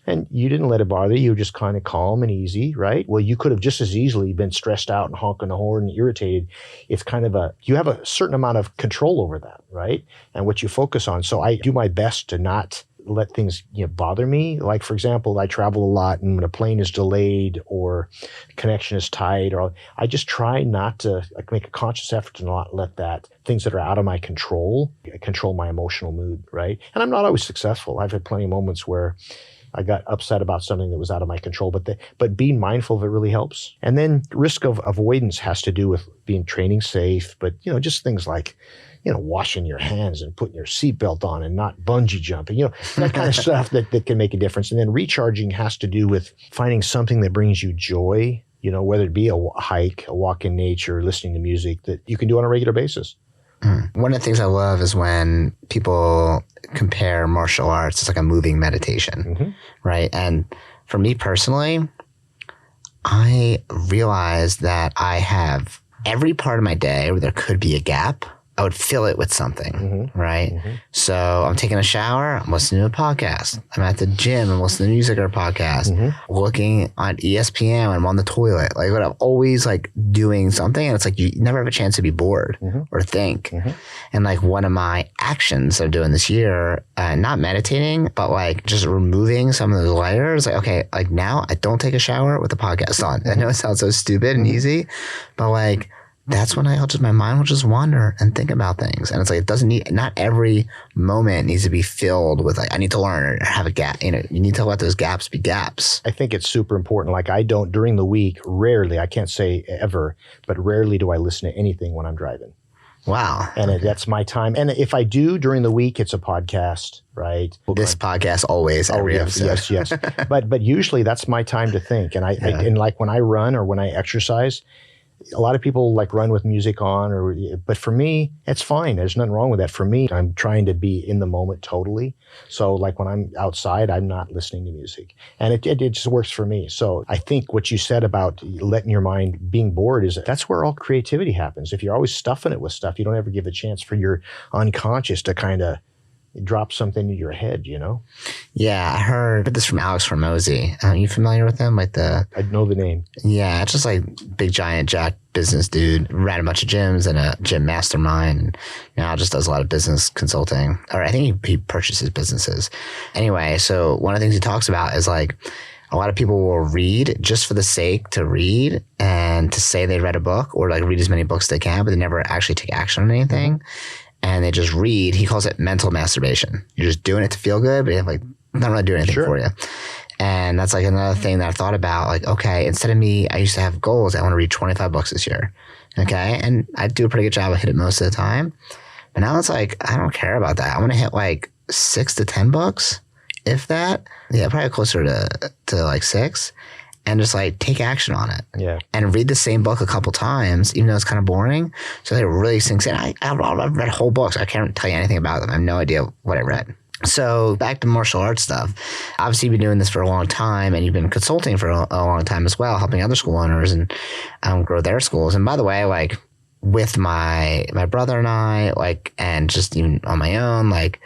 and you didn't let it bother you. You were just kind of calm and easy, right? Well, you could have just as easily been stressed out and honking the horn and irritated. It's kind of you have a certain amount of control over that, right? And what you focus on. So I do my best to not let things bother me. Like, for example, I travel a lot, and when a plane is delayed or connection is tight, or I just try not to make a conscious effort to not let things that are out of my control my emotional mood, right? And I'm not always successful. I've had plenty of moments where I got upset about something that was out of my control, but being mindful of it really helps. And then risk of avoidance has to do with being training safe, but just things like washing your hands and putting your seatbelt on and not bungee jumping, that kind of stuff that can make a difference. And then recharging has to do with finding something that brings you joy, whether it be a hike, a walk in nature, listening to music that you can do on a regular basis. One of the things I love is when people compare martial arts as like a moving meditation, right? And for me personally, I realize that I have every part of my day where there could be a gap I would fill it with something, right? So I'm taking a shower, I'm listening to a podcast. I'm at the gym, I'm listening to music or a podcast. Looking on ESPN when I'm on the toilet. Like, what I'm always like doing something, and it's like you never have a chance to be bored or think. And like one of my actions I'm doing this year, not meditating, but like just removing some of those layers. Like, okay, like now I don't take a shower with the podcast on. I know it sounds so stupid and easy, but like that's when my mind will just wander and think about things. And it's like, it doesn't need, not every moment needs to be filled with like, I need to learn or have a gap. You know, you need to let those gaps be gaps. I think it's super important. Like I don't, during the week, rarely, I can't say ever, but rarely do I listen to anything when I'm driving. Wow. And that's my time. And if I do during the week, it's a podcast, right? This podcast always, every episode. Yes. But usually that's my time to think. And and like when I run or when I exercise, a lot of people like run with music on, but for me, it's fine. There's nothing wrong with that. For me, I'm trying to be in the moment totally. So like when I'm outside, I'm not listening to music, and it just works for me. So I think what you said about letting your mind being bored that's where all creativity happens. If you're always stuffing it with stuff, you don't ever give a chance for your unconscious to kind of drop something in your head, you know? Yeah, I heard this from Alex Hormozy. Are you familiar with him? Like I know the name. Yeah, it's just like big giant jack business dude. Ran a bunch of gyms and a gym mastermind. And now just does a lot of business consulting. Or I think he purchases businesses. Anyway, so one of the things he talks about is like a lot of people will read just for the sake to read and to say they read a book, or like read as many books as they can, but they never actually take action on anything. And they just read. He calls it mental masturbation. You're just doing it to feel good, but you're like not really doing anything for you. And that's like another thing that I thought about. Like, okay, instead of me, I used to have goals. I want to read 25 books this year. Okay. And I do a pretty good job. I hit it most of the time. But now it's like, I don't care about that. I want to hit like 6 to 10 books, if that. Yeah, probably closer to like 6. And just like take action on it. Yeah. And read the same book a couple times, even though it's kind of boring. So it really sinks in. I've read whole books. I can't tell you anything about them. I have no idea what I read. So back to martial arts stuff. Obviously, you've been doing this for a long time, and you've been consulting for a long time as well, helping other school owners and grow their schools. And by the way, like with my brother and I, like, and just even on my own, like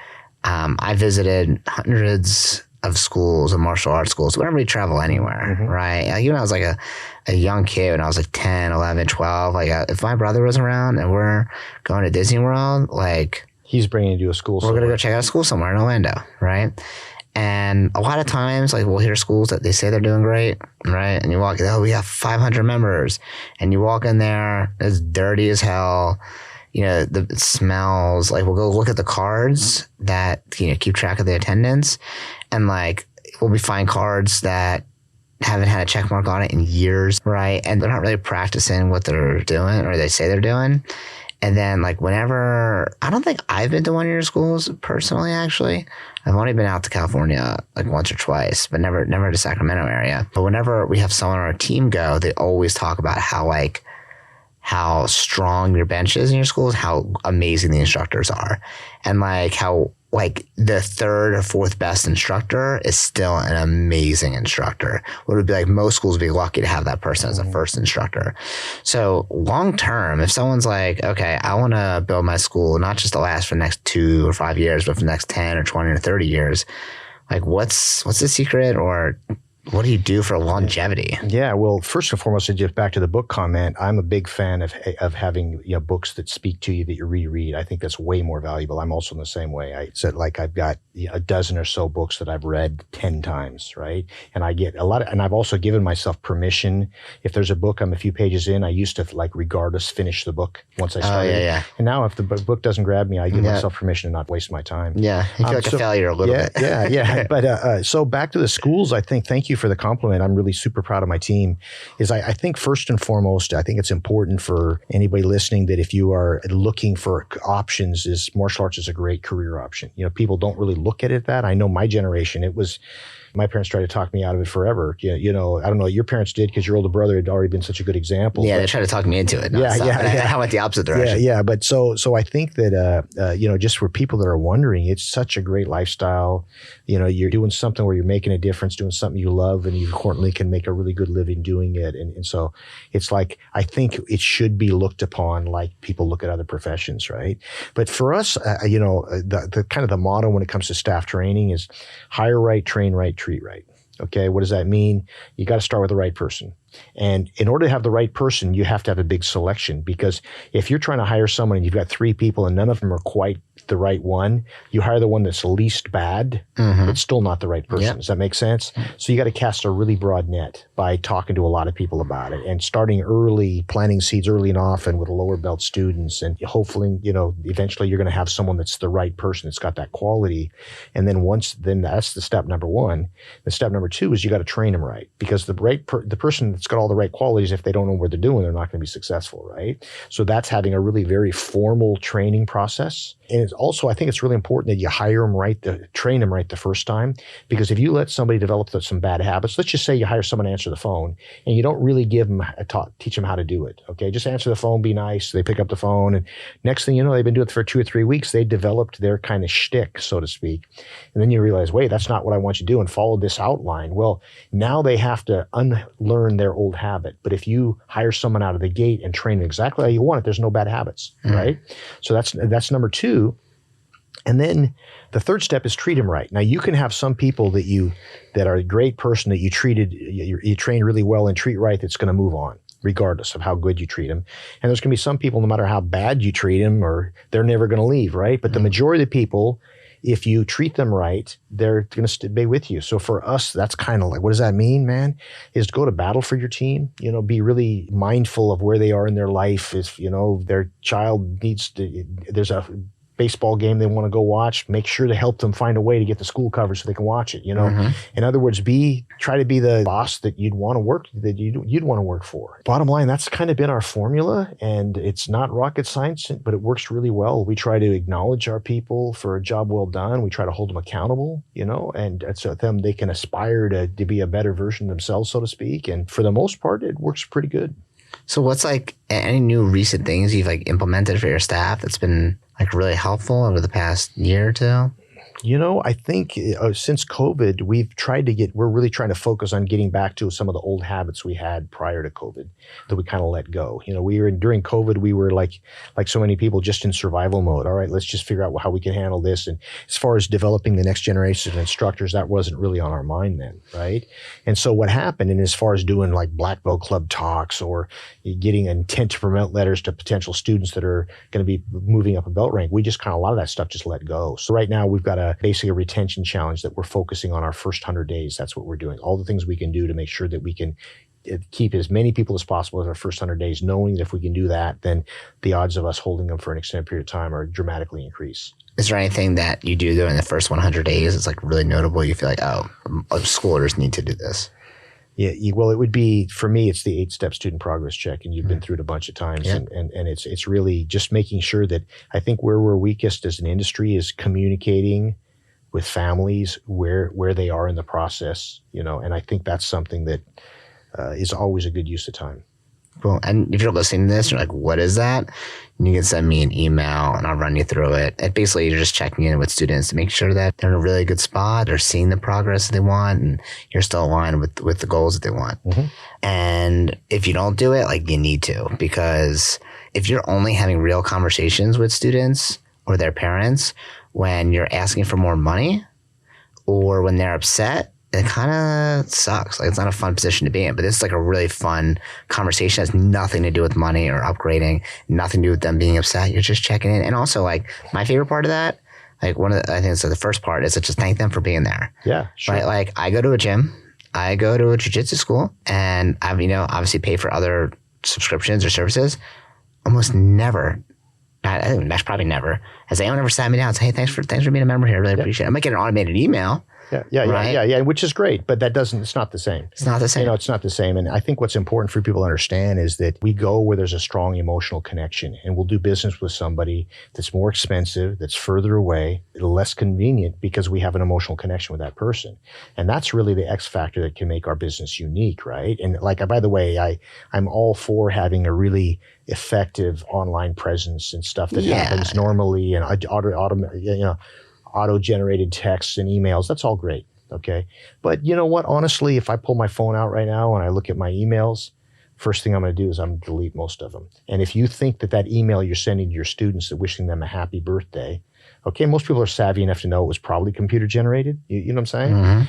I visited hundreds of schools and martial arts schools whenever we travel anywhere, right? Like, even when I was like a young kid, when I was like 10, 11, 12, like if my brother was around and we're going to Disney World, like he's bringing you to a school we're going to go check out a school somewhere in Orlando, right? And a lot of times, like we'll hear schools that they say they're doing great, right? And you walk, oh, we have 500 members. And you walk in there, it's dirty as hell. You know, it smells. Like we'll go look at the cards that, you know, keep track of the attendance. And like, we'll be finding cards that haven't had a check mark on it in years, right? And they're not really practicing what they're doing or they say they're doing. And then like whenever, I don't think I've been to one of your schools personally, actually. I've only been out to California like once or twice, but never to Sacramento area. But whenever we have someone on our team go, they always talk about how strong your bench is in your schools, how amazing the instructors are. And like how like the third or fourth best instructor is still an amazing instructor. What would be like most schools would be lucky to have that person as a first instructor. So long term, if someone's like, okay, I want to build my school not just to last for the next 2 or 5 years, but for the next 10 or 20 or 30 years, like what's the secret, or what do you do for longevity? Yeah, well, first and foremost, just back to the book comment, I'm a big fan of having books that speak to you that you reread. I think that's way more valuable. I'm also in the same way. I said like I've got a dozen or so books that I've read 10 times, right? And I get a lot of, and I've also given myself permission. If there's a book I'm a few pages in, I used to like regardless finish the book once I started. Oh, yeah. And now if the book doesn't grab me, I give myself permission to not waste my time. Yeah, you feel like a failure a little bit. Yeah. But so back to the schools, I think, thank you for the compliment. I'm really super proud of my team. I think first and foremost, I think it's important for anybody listening that if you are looking for options, is martial arts is a great career option. People don't really look at it that. I know my generation, it was, My parents tried to talk me out of it forever. You know, I don't know, your parents did because your older brother had already been such a good example. Yeah, they tried to talk me into it. I went the opposite direction. Yeah. But so I think that, you know, just for people that are wondering, it's such a great lifestyle. You know, you're doing something where you're making a difference, doing something you love, and you importantly can make a really good living doing it. And so it's like, I think it should be looked upon like people look at other professions, right? But for us, you know, the kind of the motto when it comes to staff training is hire right, train right, treat right. Okay, what does that mean? You got to start with the right person. And in order to have the right person, you have to have a big selection, because if you're trying to hire someone and you've got 3 people and none of them are quite the right one, you hire the one that's the least bad, it's still not the right person. Yep. Does that make sense? So you got to cast a really broad net by talking to a lot of people about it and starting early, planting seeds early and often with lower belt students. And hopefully, you know, eventually you're going to have someone that's the right person that's got that quality. And then then that's the step number 1. The step number 2 is you got to train them right, because the person that's got all the right qualities, if they don't know what they're doing, they're not going to be successful, right? So that's having a really very formal training process. And it's also, I think it's really important that you hire them right, train them right the first time, because if you let somebody develop some bad habits, let's just say you hire someone to answer the phone and you don't really teach them how to do it. Okay, just answer the phone, be nice. They pick up the phone, and next thing you know, they've been doing it for 2 or 3 weeks. They developed their kind of shtick, so to speak. And then you realize, wait, that's not what I want you to do, and follow this outline. Well, now they have to unlearn their old habit. But if you hire someone out of the gate and train them exactly how you want it, there's no bad habits, right? So that's number 2. And then the third step is treat them right. Now, you can have some people that are a great person that you train really well and treat right, that's going to move on regardless of how good you treat them. And there's going to be some people, no matter how bad you treat them, or they're never going to leave, right? But the majority of the people, if you treat them right, they're going to stay with you. So for us, that's kind of like, what does that mean, man? Is to go to battle for your team. You know, be really mindful of where they are in their life. If, you know, their child there's a baseball game they want to go watch, make sure to help them find a way to get the school covered so they can watch it. You know, in other words, try to be the boss that you'd want to work for. Bottom line, that's kind of been our formula, and it's not rocket science, but it works really well. We try to acknowledge our people for a job well done. We try to hold them accountable, you know, and so they can aspire to be a better version of themselves, so to speak. And for the most part, it works pretty good. So what's like any new recent things you've like implemented for your staff that's been like really helpful over the past year or 2? You know, I think since COVID, we're really trying to focus on getting back to some of the old habits we had prior to COVID that we kind of let go. You know, during COVID, we were like so many people, just in survival mode. All right, let's just figure out how we can handle this. And as far as developing the next generation of instructors, that wasn't really on our mind then, right? And so what happened, and as far as doing like Black Belt Club talks or getting intent to promote letters to potential students that are going to be moving up a belt rank, we just kind of, a lot of that stuff just let go. So right now we've got basically a retention challenge that we're focusing on our first 100 days. That's what we're doing. All the things we can do to make sure that we can keep as many people as possible in our first 100 days, knowing that if we can do that, then the odds of us holding them for an extended period of time are dramatically increase. Is there anything that you do during the first 100 days that's like really notable? You feel like, oh, schoolers need to do this. Yeah, well, it would be, for me, it's the 8-step student progress check, and you've been through it a bunch of times. Yeah. And it's really just making sure that, I think where we're weakest as an industry is communicating with families where they are in the process, you know, and I think that's something that is always a good use of time. Cool. And if you're listening to this, you're like, what is that? And you can send me an email and I'll run you through it. And basically, you're just checking in with students to make sure that they're in a really good spot. They're seeing the progress that they want, and you're still aligned with the goals that they want. And if you don't do it, like, you need to, because if you're only having real conversations with students or their parents when you're asking for more money or when they're upset, it kind of sucks. Like, it's not a fun position to be in, but this is like a really fun conversation. It has nothing to do with money or upgrading, nothing to do with them being upset. You're just checking in. And also, like, my favorite part of that, like, I think it's the first part is to just thank them for being there. Yeah, sure. Right? Like, I go to a gym, I go to a jiu-jitsu school, and I've, obviously pay for other subscriptions or services. Almost never, I think that's probably never, has anyone ever sat me down and said, hey, thanks for being a member here. I really appreciate it. I might get an automated email, Yeah, which is great, but it's not the same. It's not the same. It's not the same. And I think what's important for people to understand is that we go where there's a strong emotional connection, and we'll do business with somebody that's more expensive, that's further away, less convenient, because we have an emotional connection with that person. And that's really the X factor that can make our business unique, right? And like, by the way, I'm all for having a really effective online presence and stuff that happens normally, and auto-generated texts and emails. That's all great, okay? But you know what? Honestly, if I pull my phone out right now and I look at my emails, first thing I'm going to do is I'm going to delete most of them. And if you think that email you're sending to your students that wishing them a happy birthday, okay, most people are savvy enough to know it was probably computer generated. You know what I'm saying? Mm-hmm.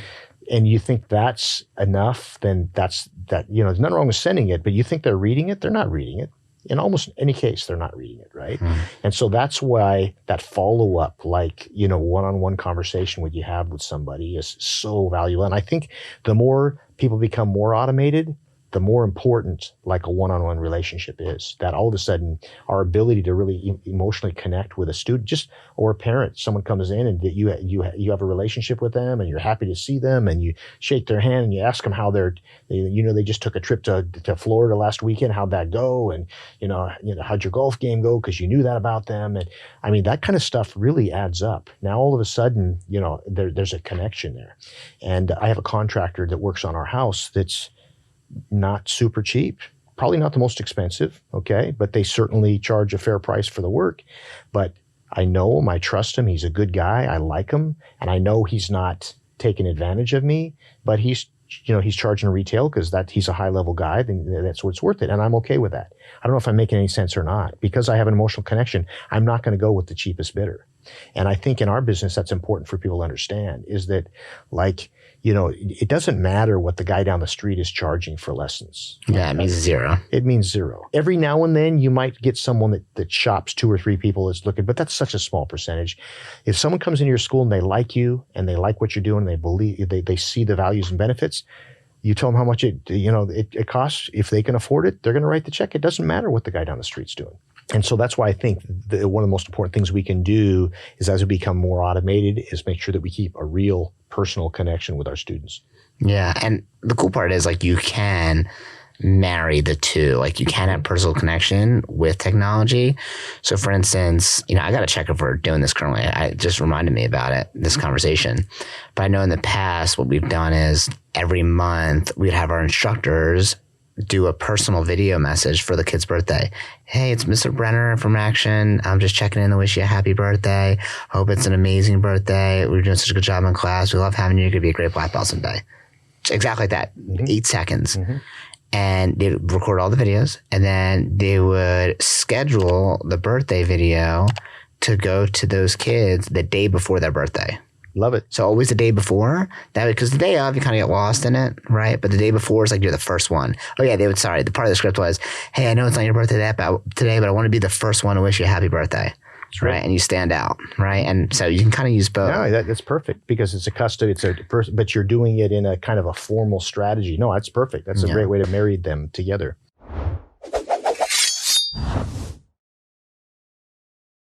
And you think that's enough, then there's nothing wrong with sending it, but you think they're reading it? They're not reading it. In almost any case, they're not reading it, right? Mm. And so that's why that follow-up, one-on-one conversation you have with somebody is so valuable. And I think the more people become more automated, the more important a one-on-one relationship is. That all of a sudden our ability to really emotionally connect with a student or a parent, someone comes in and you have a relationship with them and you're happy to see them and you shake their hand and you ask them how they just took a trip to Florida last weekend, how'd that go? And how'd your golf game go? Because you knew that about them. And I mean, that kind of stuff really adds up. Now all of a sudden, there's a connection there. And I have a contractor that works on our house that's not super cheap, probably not the most expensive, okay? But they certainly charge a fair price for the work. But I know him, I trust him, he's a good guy, I like him, and I know he's not taking advantage of me, but he's charging retail because he's a high-level guy, then that's what's worth it, and I'm okay with that. I don't know if I'm making any sense or not. Because I have an emotional connection, I'm not going to go with the cheapest bidder. And I think in our business, that's important for people to understand, is that it doesn't matter what the guy down the street is charging for lessons. Yeah, it means zero. It means zero. Every now and then you might get someone that shops 2 or 3 people that's looking, but that's such a small percentage. If someone comes into your school and they like you and they like what you're doing, they believe, they see the values and benefits, you tell them how much it costs. If they can afford it, they're going to write the check. It doesn't matter what the guy down the street's doing. And so that's why I think one of the most important things we can do is, as we become more automated, is make sure that we keep a real personal connection with our students. Yeah. And the cool part is you can marry the two. You can have personal connection with technology. So for instance, I got to check if we're doing this currently. It just reminded me about it, this conversation. But I know in the past what we've done is every month we'd have our instructors do a personal video message for the kid's birthday. Hey, it's Mr. Brenner from Action. I'm just checking in to wish you a happy birthday. Hope it's an amazing birthday. We're doing such a good job in class. We love having you. You're going to be a great black belt someday. Exactly like that. Mm-hmm. 8 seconds. Mm-hmm. And they'd record all the videos, and then they would schedule the birthday video to go to those kids the day before their birthday. Love it. So always the day before, because the day of you kind of get lost in it, right? But the day before is you're the first one. Oh yeah, the part of the script was, hey, I know it's not your birthday today, but I want to be the first one to wish you a happy birthday. Right. And you stand out, right? And so you can kind of use both. No, that's perfect, because it's a custom, but you're doing it in a kind of a formal strategy. No, that's perfect. That's a great way to marry them together.